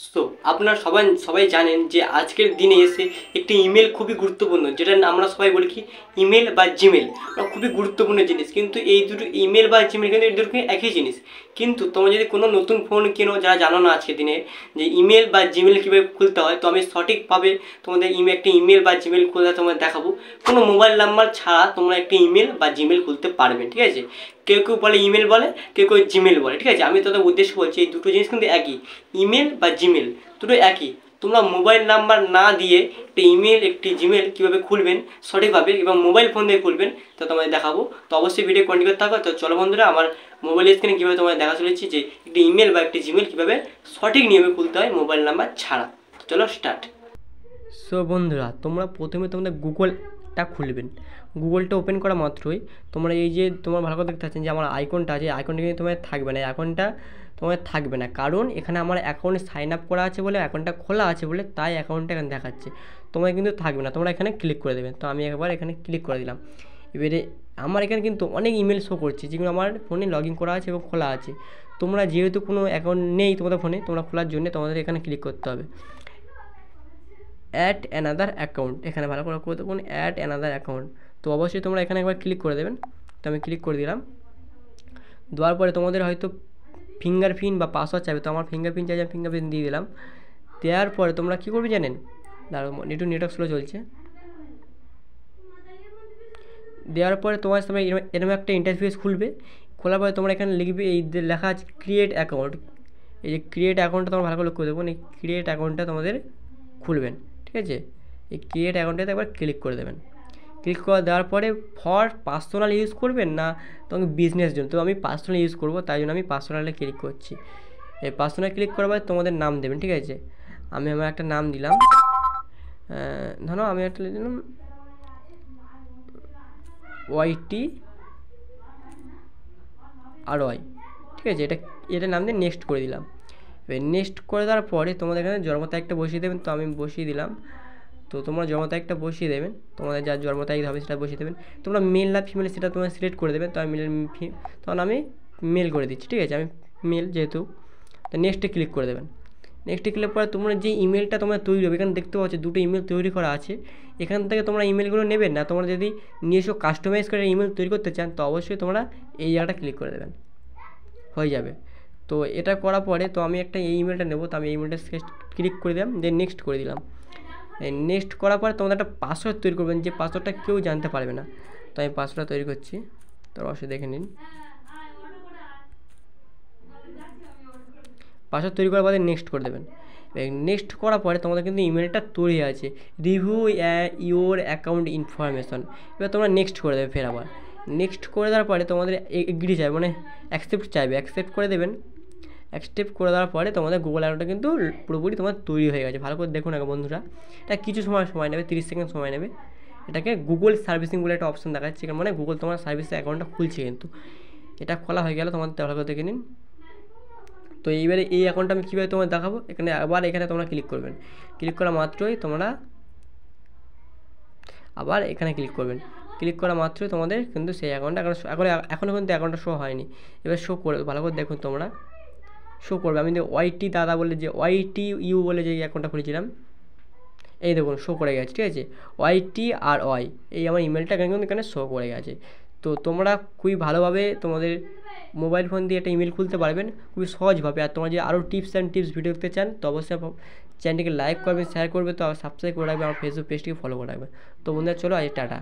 So আপনারা সবাই জানেন যে আজকের দিনে এসে একটি ইমেল খুবই গুরুত্বপূর্ণ, যেটা আমরা সবাই বলি কি ইমেল বা জিমেল, খুবই গুরুত্বপূর্ণ জিনিস। কিন্তু এই দুটো ইমেল বা জিমেল কিন্তু এই দুটো একই জিনিস। কিন্তু তোমরা যদি কোনো নতুন ফোন কেনো, যারা জানো না আজকের দিনে যে ইমেল বা জিমেল কীভাবে খুলতে হয়, তো আমি সঠিকভাবে তোমাদের একটি ইমেল বা জিমেল খুলতে তোমাদের দেখাবো। কোনো মোবাইল নাম্বার ছাড়া তোমরা একটি ইমেল বা জিমেল খুলতে পারবে, ঠিক আছে। কেউ কেউ বলে ইমেল বলে, কেউ কেউ জিমেল বলে, ঠিক আছে। আমি তাদের উদ্দেশ্য বলছি এই দুটো জিনিস কিন্তু একই, ইমেল বা জিমেল দুটো একই। তোমরা মোবাইল নাম্বার না দিয়ে একটি ইমেল একটি জিমেল কীভাবে খুলবেন সঠিকভাবে এবং মোবাইল ফোন দিয়ে খুলবেন তো তোমাদের দেখাবো। তো অবশ্যই ভিডিও কন্টিনিউ করতে থাকো। তো চলো বন্ধুরা, আমার মোবাইল স্ক্রিনে কীভাবে তোমাদের দেখা চলেছি যে একটি ইমেল বা একটি জিমেল কীভাবে সঠিক নিয়মে খুলতে হয় মোবাইল নাম্বার ছাড়া। চলো স্টার্ট। সো বন্ধুরা, তোমরা প্রথমে তোমাদের গুগলটা খুলবেন। গুগলটা ওপেন করা মাত্রই তোমরা এই যে তোমার ভালো করে দেখতে পাচ্ছেন যে আমার আইকনটা আছে, আইকনটা কিন্তু তোমার থাকবে না, এই আইকনটা তোমার থাকবে না, কারণ এখানে আমার অ্যাকাউন্ট সাইন আপ করা আছে বলে, অ্যাকাউন্টটা খোলা আছে বলে তাই অ্যাকাউন্টটা এখানে দেখাচ্ছে। তোমার কিন্তু থাকবে না, তোমরা এখানে ক্লিক করে দেবেন। তো আমি একবার এখানে ক্লিক করে দিলাম। এবারে আমার এখানে কিন্তু অনেক ইমেল শো করছে যেগুলো আমার ফোনে লগ ইন করা আছে এবং খোলা আছে। তোমরা যেহেতু কোনো অ্যাকাউন্ট নেই তোমাদের ফোনে, তোমরা খোলার জন্য তোমাদের এখানে ক্লিক করতে হবে অ্যাড অ্যানাদার অ্যাকাউন্ট। এখানে ভালো করে দেখুন অ্যাড অ্যানাদার অ্যাকাউন্ট। তো অবশ্যই তোমরা এখানে একবার ক্লিক করে দেবেন। তো আমি ক্লিক করে দিলাম। দেওয়ার পরে তোমাদের হয়তো ফিঙ্গারপ্রিন্ট বা পাসওয়ার্ড চাইবে, তো আমার ফিঙ্গারপ্রিন্ট চাইছে, আমি ফিঙ্গারপ্রিন্ট দিয়ে দিলাম। দেওয়ার পরে তোমরা কী করবে জানেন, দাঁড়াও নেটওয়ার্ক স্লো চলছে। দেওয়ার পরে তোমার সামনে এরকম একটা ইন্টারফেস খুলবে। খোলার পরে তোমরা এখানে লিখবে, এই লেখা আছে ক্রিয়েট অ্যাকাউন্ট। এই যে ক্রিয়েট অ্যাকাউন্টটা তোমরা ভালো করে লক্ষ্য দেবেন, এই ক্রিয়েট অ্যাকাউন্টটা তোমাদের খুলবেন, ঠিক আছে। এই ক্রিয়েট অ্যাকাউন্টটাতে একবার ক্লিক করে দেবেন। ক্লিক করে দেওয়ার পরে ফর পার্সোনাল ইউজ করবেন না তোমাকে বিজনেস জন্য, তো আমি পার্সোনাল ইউজ করবো, তাই জন্য আমি পার্সোনালে ক্লিক করছি। এই পার্সোনাল ক্লিক করার পরে তোমাদের নাম দেবেন, ঠিক আছে। আমি আমার একটা নাম দিলাম, ধরো আমি একটা দিলাম ওয়াইটি আর ওয়াই, ঠিক আছে। এটা নাম দিয়ে নেক্সট করে দিলাম। এবার নেক্সট করে দেওয়ার পরে তোমাদের এখানে জন্ম তারিখটা বসিয়ে দেবেন, তো আমি বসিয়ে দিলাম। তো তোমরা জন্ম তারিখটা বসিয়ে দেবেন, তোমাদের যার জন্ম তারিখ হবে সেটা বসিয়ে দেবেন। তোমরা মেল না ফিমেল সেটা তোমরা সিলেক্ট করে দেবেন। তো আমি তখন আমি মেল করে দিচ্ছি, ঠিক আছে। আমি মেল যেহেতু, তো নেক্সটে ক্লিক করে দেবেন। নেক্সটে ক্লিক করে তোমরা যে ইমেলটা তোমরা তৈরি হবে, এখানে দেখতে পাচ্ছ দুটো ইমেল তৈরি করা আছে। এখান থেকে তোমরা ইমেলগুলো নেবেন না, তোমরা যদি নিজস্ব কাস্টমাইজ করে ইমেল তৈরি করতে চান তো অবশ্যই তোমরা এই জায়গাটা ক্লিক করে দেবেন, হয়ে যাবে। তো এটা করার পরে তো আমি একটা এই ইমেলটা নেব, তো আমি এই ইমেলটা ক্লিক করে দিলাম, দেন নেক্সট করে দিলাম। নেক্সট করার পরে তোমাদের একটা পাসওয়ার্ড তৈরি করবেন, যে পাসওয়ার্ডটা কেউ জানতে পারবে না। তো আমি পাসওয়ার্ডটা তৈরি করছি, তো অবশ্যই দেখে নিন। পাসওয়ার্ড তৈরি করার পরে নেক্সট করে দেবেন। নেক্সট করার পরে তোমাদের কিন্তু ইমেলটা তৈরি আছে, রিভিউ ইউর অ্যাকাউন্ট ইনফরমেশন। এবার তোমরা নেক্সট করে দেবে। ফের আবার নেক্সট করে দেওয়ার পরে তোমাদের এগ্রি চাইবে, মানে অ্যাকসেপ্ট চাইবে, অ্যাকসেপ্ট করে দেবেন। অ্যাকসেপ্ট করে দেওয়ার পরে তোমাদের গুগল অ্যাকাউন্টটা কিন্তু পুরোপুরি তোমার তৈরি হয়ে গেছে। ভালো করে দেখুন আগে বন্ধুরা, এটা কিছু সময় নেবে, 30 সেকেন্ড সময় নেবে। এটাকে গুগল সার্ভিসিং বলে একটা অপশন দেখাচ্ছে, মানে গুগল তোমার সার্ভিসের অ্যাকাউন্টটা খুলছে। কিন্তু এটা খোলা হয়ে গেল, তোমাদের ভালো করে দেখে নিন। তো এইবারে এই অ্যাকাউন্টটা আমি কীভাবে তোমার দেখাবো, এখানে তোমরা ক্লিক করবেন। ক্লিক করা মাত্রই তোমরা আবার এখানে ক্লিক করবেন। ক্লিক করা মাত্রই তোমাদের কিন্তু সেই অ্যাকাউন্টটা এখনও কিন্তু অ্যাকাউন্টটা শো হয়নি। এবার শো করে ভালো করে দেখুন, তোমরা শো করবে। আমি ওয়াইটি দাদা বলে যে ওয়াইটি ইউ বলে যে অ্যাকাউন্টটা খুলেছিলাম, এই দেখুন শো করে গেছে, ঠিক আছে। ওয়াইটি আর ওয়াই, এই আমার ইমেলটা কিন্তু এখানে শো করে গেছে। তো তোমরা খুবই ভালোভাবে তোমাদের মোবাইল ফোন দিয়ে একটা ইমেল খুলতে পারবেন খুবই সহজভাবে। আর তোমরা যদি আরও টিপস ভিডিও দেখতে চান তো অবশ্যই চ্যানেলটিকে লাইক করবেন, শেয়ার করবে, তো সাবস্ক্রাইব করে রাখবে, আমার ফেসবুক পেজটিকে ফলো করে রাখবে। তো বন্ধুরা চলো আজ টাটা।